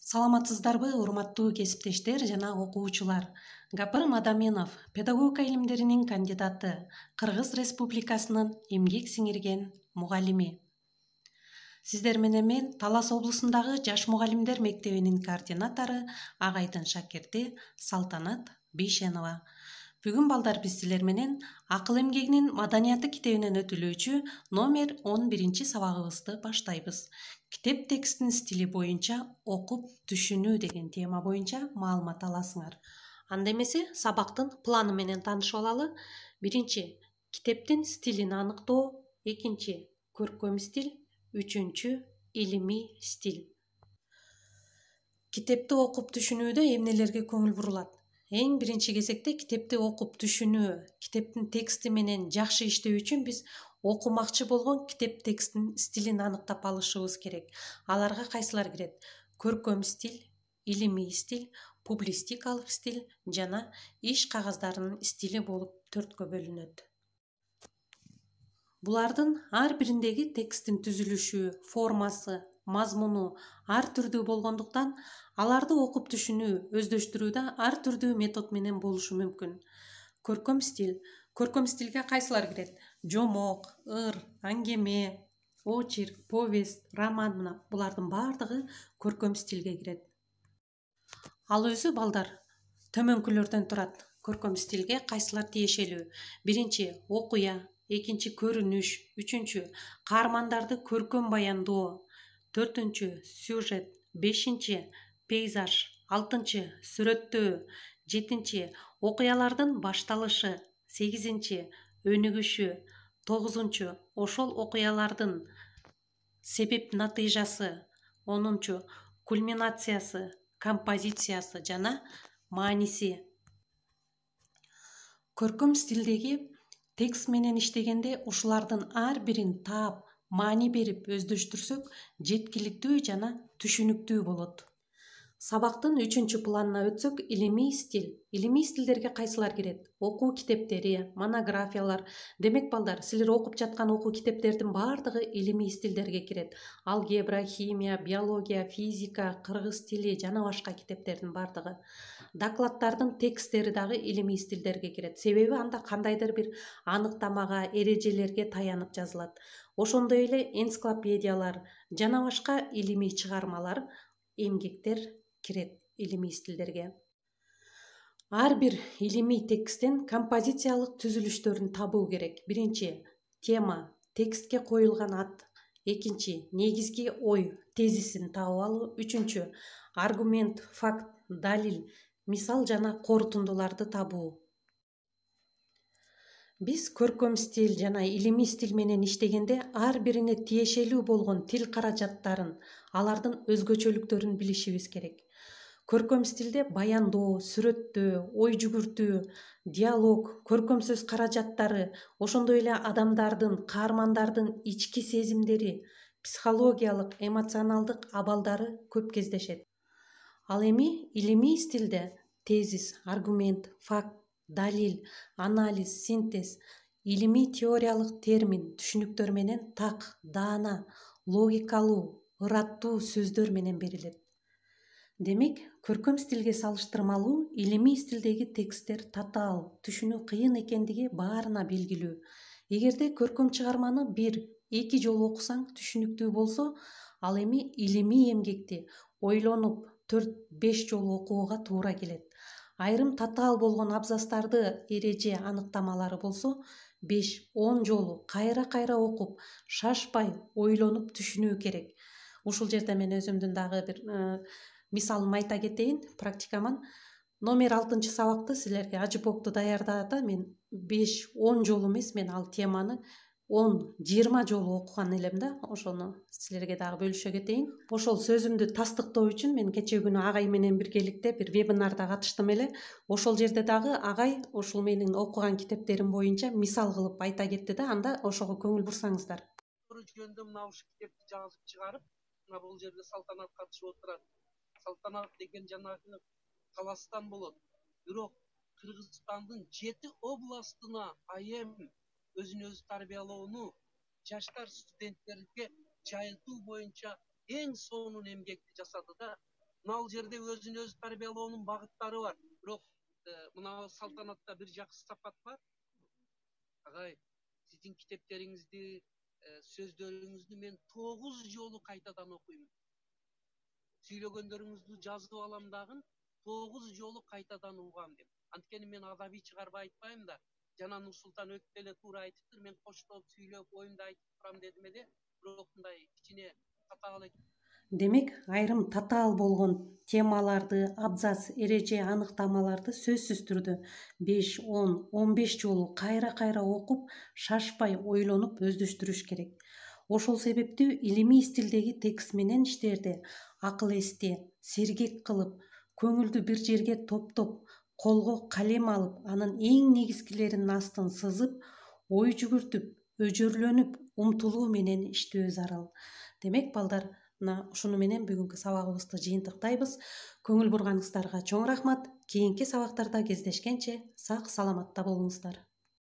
Саламатсыздарбы, урматтуу кесиптештер жана окуучулар. Гапыр Мадаменов, педагогика илимдеринин кандидаты, Кыргыз Республикасынын эмгек сиңирген мугалими. Сиздер менен мен Талас облусундагы Жаш мугалимдер мектебинин координатору, агайдын шакирти Салтанат Бейшенова. Бүгүн балдар биз силер менен акыл эмгегинин маданияты китебинен өтүлүүчү номер 11 сабагыбызды баштайбыз. Китеп текстин стили боюнча окуп түшүнүү деген тема боюнча маалымат аласыңар. Анда эмесе сабактын планы менен таанышып алалы. Биринчи, китептин стилин аныктоо, экинчи, көркөм стиль, үчүнчү, илимий стиль. Китепти окуп түшүнүүдө эмнелерге көңүл бурулат? Эң биринчи кезекте китепти окуп түшүнүү, китептин тексти менен жакшы иштөө үчүн биз окумакчы болгон китеп текстин стилин аныктап алышыбыз керек. Аларга кайсылар кирет? Көркөм стиль, илимий стиль, публистикалык стиль жана иш кагаздарынын стили болуп 4кө бөлүнөт. Булардын ар бириндеги тексттин түзүлүшү, формасы, мазмуну ар түрдүү болгондуктан аларды окуп түшүнүү, өздөштүрүүдө ар түрдүү метод менен болушу мүмкүн. Көркөм стиль. Көркөм стилге кайсылар кирет? Жомок, ыр, аңгеме, очерк, повесть, роман, мына булардын баардыгы көркөм стилге кирет. Ал өзү балдар төмөнкүлөрдөн турат. Көркөм стилге кайсылар тиешелүү? Биринчи, окуя, экинчи, көрүнүш, үчүнчү, каармандарды көркөм баяндоо, төртүнчү, сюжет, бешинчи, пейзаж, алтынчы, сүрөттөө, жетинчи, окуялардын башталышы, сегизинчи, өнүгүшү, тогузунчу, ошол окуялардын себеп натыйжасы, онунчу, кульминациясы, композициясы жана мааниси. Көркөм стилдеги текст менен иштегенде ушулардын ар бирин таап, маани берип өздөштүрсөк, жеткиликтүү жана түшүнүктүү болот. Сабактын 3 планына өтсөк, илимий стиль. Илимий стилдерге кайсылар кирет? Окуу китептери, монографиялар. Демек балдар, силер окуп жаткан окуу китептердин баардыгы илимий стилдерге кирет. Алгебра, химия, биология, физика, кыргыз тили жана башка китептердин баардыгы. Докладдардын тексттери дагы илимий стилдерге кирет. Себеби анда кандайдыр бир аныктамага, эрежелерге таянып жазылат. Ошондой эле энциклопедиялар жана башка илимий чыгармалар, эмгектер кирет илимий стилдерге. Ар бир илимий тексттен композициялык түзүлүштөрүн табуу керек. Биринчи, тема, текстке коюлган ат. Экинчи, негизги ой, тезисин табып алуу. Үчүнчү, аргумент, факт, далил, мисал жана корутундуларды табуу. Биз көркөм стиль жана илимий стиль менен иштегенде ар бирине тиешелүү болгон тил каражаттарын, алардын өзгөчөлүктөрүн билишибиз керек. Көркөм стилде баяндоо, сүрөттөө, ой жүгүртүү, диалог, көркөм сөз каражаттары, ошондой эле адамдардын, каармандардын ички сезимдери, психологиялык, эмоционалдык абалдары көп кездешет. Ал эми илимий стилде тезис, аргумент, факт, далил, анализ, синтез, илимий теориялык термин, түшүнүктөр менен так, даана, логикалуу, ыраттуу сөздөр менен берилет. Демек, көркөм стилге салыштырмалуу илимий стилдеги тексттер татаал, түшүнүү кыйын экендиги баарына белгилүү. Эгерде көркөм чыгарманы 1-2 жолу окусаң түшүнүктүү болсо, ал эми илимий эмгекти ойлонуп 4-5 жолу окууга туура келет. Айрым татаал болгон абзацтарды, эреже, аныктамалары болсо 5-10 жолу кайра окуп, шашпай, ойлонуп түшүнүү керек. Ушул жерде мен өзүмдүн дагы бир мисалымды айта кетейин, практикаман. Номер 6 сабакты силерге ажыпокту даярдаада мен 5-10 жолу эмес, мен ал теманы 10-20 жолу окуган элем да. Ошону силерге дагы бөлүшө кетейин. Ошол сөзүмдү тастыктоо үчүн мен кечээ күнү агай менен биргеликте бир вебинарда катыштым эле. Ошол жерде дагы агай ушул менин окуган китептерим боюнча мисал кылып айта кетти да, анда ошого көңүл бурсаңыздар. Жөнүндө мына ушул китепти жазып чыгарып, мына бул жерде Салтанат катышып отурат. Салтанат деген жанагы Таластан болот. Бирок Кыргызстандын 7 областына айым өзүн өзү тарбиялоону жаштар студенттерге жайылтуу боюнча эң сонун эмгекти жасады да. мына жерде өзүн өзү тарбиялоонун багыттары бар. Бирок мына салтанатта бир жакшы сапат бар. Агай, сиздин китептериңизди, сөздөрүңүздү мен 9 жолу кайтадан окуймун. Сүйлөгөндөрүңүздү жазып алам дагы, 9 жолу кайтадан угам деп. Анткени мен адабий чыгарып айтпайм да, жана Нурсултан өтө эле туура айтыптыр, мен коштоп сүйлөп, оюмду айтып турам дедим эле, бирок мындай кичине татаал Демек, айрым татаал болгон темаларды, абзац, эреже, аныктамаларды сөзсүз түрдө 5, 10, 15 жолу кайра окуп, шашпай ойлонуп өздөштүрүш керек. Ошол себептүү илимий стилдеги текст менен иштерде акыл эсте, сергек кылып, көңүлдү бир жерге топтоп, колго калем алып, анын эң негизгилеринин астын сызып, ой жүгүртүп, өжөрлөнүп, умтулуу менен иштөө зарыл. Демек, балдар, мына ушуну менен бүгүнкү сабагыбызды жыйынтыктайбыз. Көңүл бурганыңыздарга чоң рахмат. Кийинки сабактарда кездешкенче сак саламатта болуңуздар.